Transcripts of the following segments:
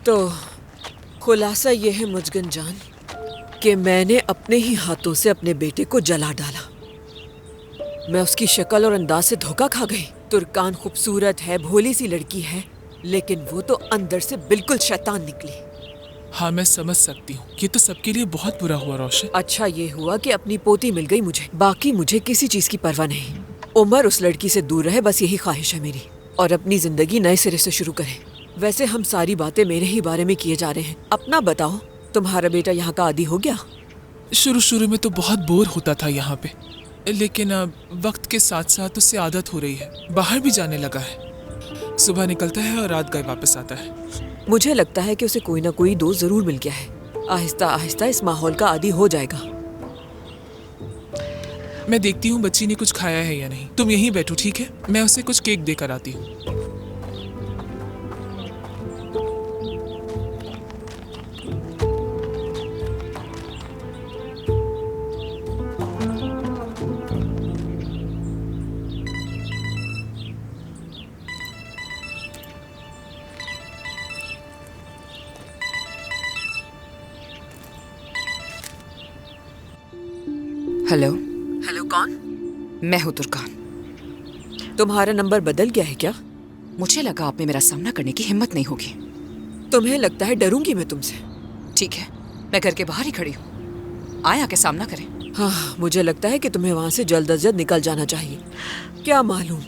तो खुलासा ये है मुजगन जान कि मैंने अपने ही हाथों से अपने बेटे को जला डाला। मैं उसकी शक्ल और अंदाज से धोखा खा गई। तुर्कान खूबसूरत है, भोली सी लड़की है, लेकिन वो तो अंदर से बिल्कुल शैतान निकली। हाँ, मैं समझ सकती हूँ। ये तो सबके लिए बहुत बुरा हुआ रोशन। अच्छा ये हुआ कि अपनी पोती मिल गई मुझे, बाकी मुझे किसी चीज की परवाह नहीं। उमर उस लड़की से दूर रहे, बस यही ख्वाहिश है मेरी, और अपनी जिंदगी नए सिरे से शुरू करे। वैसे हम सारी बातें मेरे ही बारे में किए जा रहे हैं। अपना बताओ, तुम्हारा बेटा यहाँ का आदी हो गया? शुरू में तो बहुत बोर होता था यहाँ पे, लेकिन अब वक्त के साथ साथ उससे आदत हो रही है। बाहर भी जाने लगा है, सुबह निकलता है और रात गए वापस आता है। मुझे लगता है कि उसे कोई ना कोई दोस्त जरूर मिल गया है। आहिस्ता आहिस्ता इस माहौल का आदी हो जाएगा। मैं देखती हूँ बच्ची ने कुछ खाया है या नहीं। तुम यहीं बैठो, ठीक है? मैं उसे कुछ केक देकर आती हूँ। हेलो। हेलो, कौन? मैं हूँ तुर्कान। तुम्हारा नंबर बदल गया है क्या? मुझे लगा आप में मेरा सामना करने की हिम्मत नहीं होगी। तुम्हें लगता है डरूंगी मैं तुमसे? ठीक है, मैं घर के बाहर ही खड़ी हूँ, आए आके सामना करें। हाँ, मुझे लगता है कि तुम्हें वहाँ से जल्द अज जल्द निकल जाना चाहिए। क्या मालूम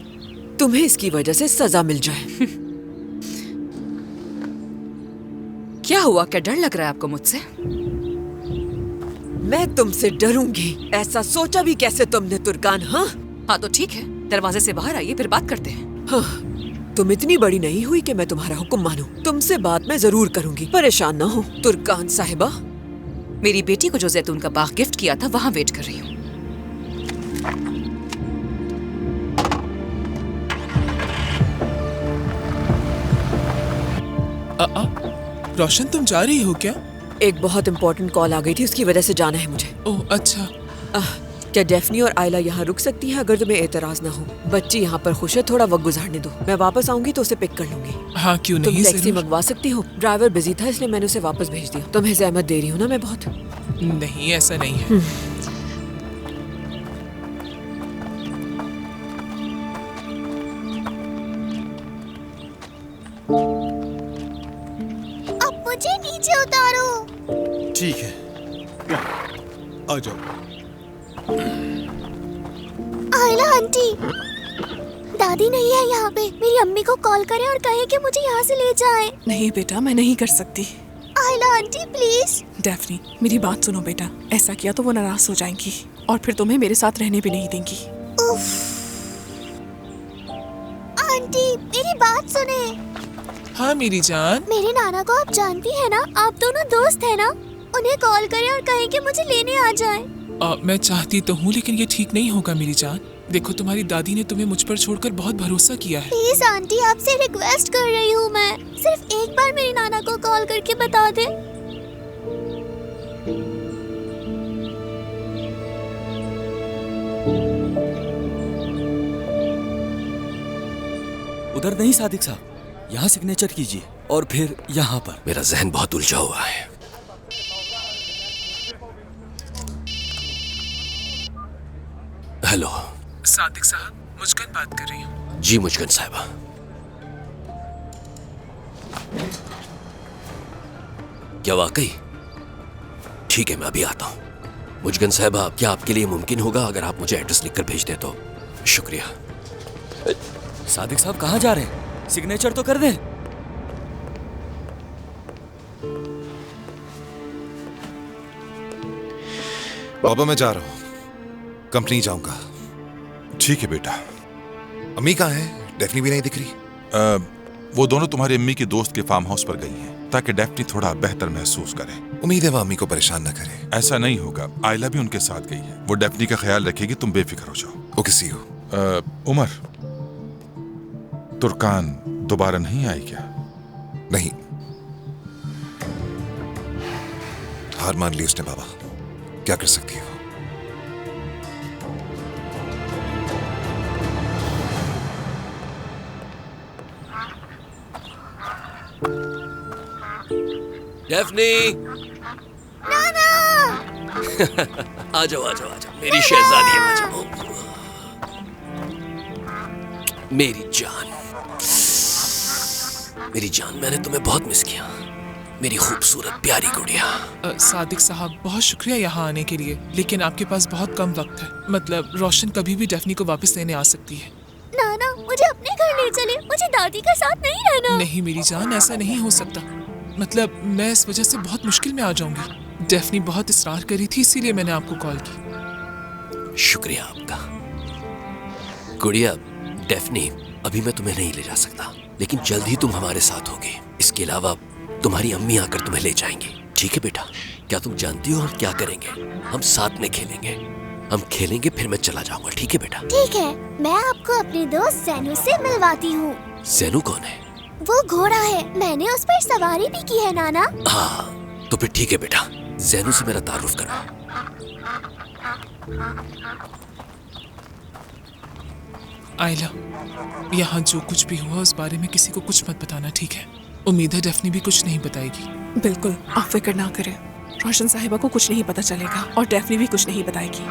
तुम्हें इसकी वजह से सजा मिल जाए। क्या हुआ? क्या डर लग रहा है आपको मुझसे? मैं तुमसे डरूंगी ऐसा सोचा भी कैसे तुमने तुर्कान? हाँ तो ठीक है, दरवाजे से बाहर आइए, फिर बात करते हैं। हाँ, तुम इतनी बड़ी नहीं हुई कि मैं तुम्हारा हुक्म मानूं। तुमसे बात मैं जरूर करूंगी, परेशान ना हो। तुर्कान साहिबा, मेरी बेटी को जो जैतून का बाग गिफ्ट किया था, वहाँ वेट कर रही हूँ। रोशन, तुम जा रही हो क्या? एक बहुत इंपॉर्टेंट कॉल आ गई थी, उसकी वजह से जाना है मुझे। ओह अच्छा। क्या डेफनी और आयला यहाँ रुक सकती हैं अगर तुम्हें एतराज ना हो? बच्ची यहाँ पर खुश है, थोड़ा वक्त गुजारने दो। मैं वापस आऊंगी तो उसे पिक कर लूंगी। हाँ क्यों तुम नहीं, टैक्सी जरूर। मंगवा सकती हो? ड्राइवर बिजी था इसलिए मैंने उसे वापस भेज दिया। तुम्हें जहमत दे रही हूँ ना मैं बहुत? नहीं, ऐसा नहीं है। अब मुझे नीचे उतारो। ठीक है, आ जाओ। आयला आंटी, दादी नहीं है यहाँ पे। मेरी अम्मी को कॉल करें और कहें कि मुझे यहाँ से ले जाए। नहीं बेटा, मैं नहीं कर सकती। आयला आंटी प्लीज। डेफनी, मेरी बात सुनो बेटा। ऐसा किया तो वो नाराज हो जाएंगी और फिर तुम्हें मेरे साथ रहने भी नहीं देंगी। उफ। आंटी मेरी बात सुने। हाँ मेरी जान। मेरे नाना को आप जानती है ना? आप दोनों दोस्त है ना? उन्हें कॉल करें और कहें कि मुझे लेने आ जाए। मैं चाहती तो हूँ, लेकिन ये ठीक नहीं होगा मेरी जान। देखो, तुम्हारी दादी ने तुम्हें मुझ पर छोड़कर बहुत भरोसा किया है। प्लीज आंटी, आपसे रिक्वेस्ट कर रही हूँ मैं। सिर्फ एक बार मेरे नाना को कॉल करके बता दे। उधर नहीं सादिक साहब, यहाँ सिग्नेचर कीजिए और फिर यहाँ पर। मेरा जहन बहुत उलझा हुआ है। हेलो सादिक साहब, मुस्कान बात कर रही हूँ। जी मुस्कान साहिबा। क्या वाकई? ठीक है, मैं अभी आता हूँ। मुस्कान साहिबा, क्या आपके लिए मुमकिन होगा अगर आप मुझे एड्रेस लिखकर भेज दें तो? शुक्रिया। सादिक साहब कहाँ जा रहे हैं? सिग्नेचर तो कर दें। बाबा मैं जा रहा हूँ, कंपनी जाऊंगा। ठीक है बेटा। अम्मी कहाँ है? डेफनी भी नहीं दिख रही। वो दोनों तुम्हारी अम्मी के दोस्त के फार्म हाउस पर गई हैं ताकि डेफनी थोड़ा बेहतर महसूस करे। उम्मीद है वो अम्मी को परेशान न करे। ऐसा नहीं होगा, आयला भी उनके साथ गई है। वो डेफनी का ख्याल रखेगी, तुम बेफिक्र हो जाओ। वो किसी हो। उमर, तुर्कान दोबारा नहीं आई क्या? नहीं, हार मान ली उसने बाबा। क्या कर सकती है वो? डेफनी, नाना। आ जाओ आ जाओ आ जाओ, मेरी शहजादी आ जाओ। मेरी जान, मैंने तुम्हें बहुत मिस किया, मेरी खूबसूरत प्यारी गुड़िया। सादिक साहब, बहुत शुक्रिया यहाँ आने के लिए, लेकिन आपके पास बहुत कम वक्त है। मतलब रोशन कभी भी डेफनी को वापस लेने आ सकती है। नाना, मुझे अपने घर ले चले, मुझे दादी का साथ नहीं रहना। नहीं मेरी जान, ऐसा नहीं हो सकता। मतलब मैं इस वजह से बहुत मुश्किल में आ जाऊंगी। डेफनी बहुत इसरार करी थी, इसीलिए मैंने आपको कॉल की। शुक्रिया आपका। गुड़िया, डेफनी, अभी मैं तुम्हें नहीं ले जा सकता, लेकिन जल्द ही तुम हमारे साथ होगे। इसके अलावा तुम्हारी अम्मी आकर तुम्हें ले जाएंगी, ठीक है बेटा? क्या तुम जानती हो हम क्या करेंगे? हम साथ में खेलेंगे, हम खेलेंगे, फिर मैं चला जाऊंगा, ठीक है बेटा? ठीक है, मैं आपको अपने दोस्त जैनू से मिलवाती हूँ। जैनू कौन है? वो घोड़ा है, मैंने उस पर सवारी भी की है नाना। हाँ, तो फिर ठीक है बेटा, जैनू से मेरा तारुफ करो। आयला, यहाँ जो कुछ भी हुआ उस बारे में किसी को कुछ मत बताना, ठीक है? उम्मीद है डेफनी भी कुछ नहीं बताएगी। बिल्कुल, आप फिक्र ना करें। रोशन साहिबा को कुछ नहीं पता चलेगा और डेफनी भी कुछ नहीं बताएगी।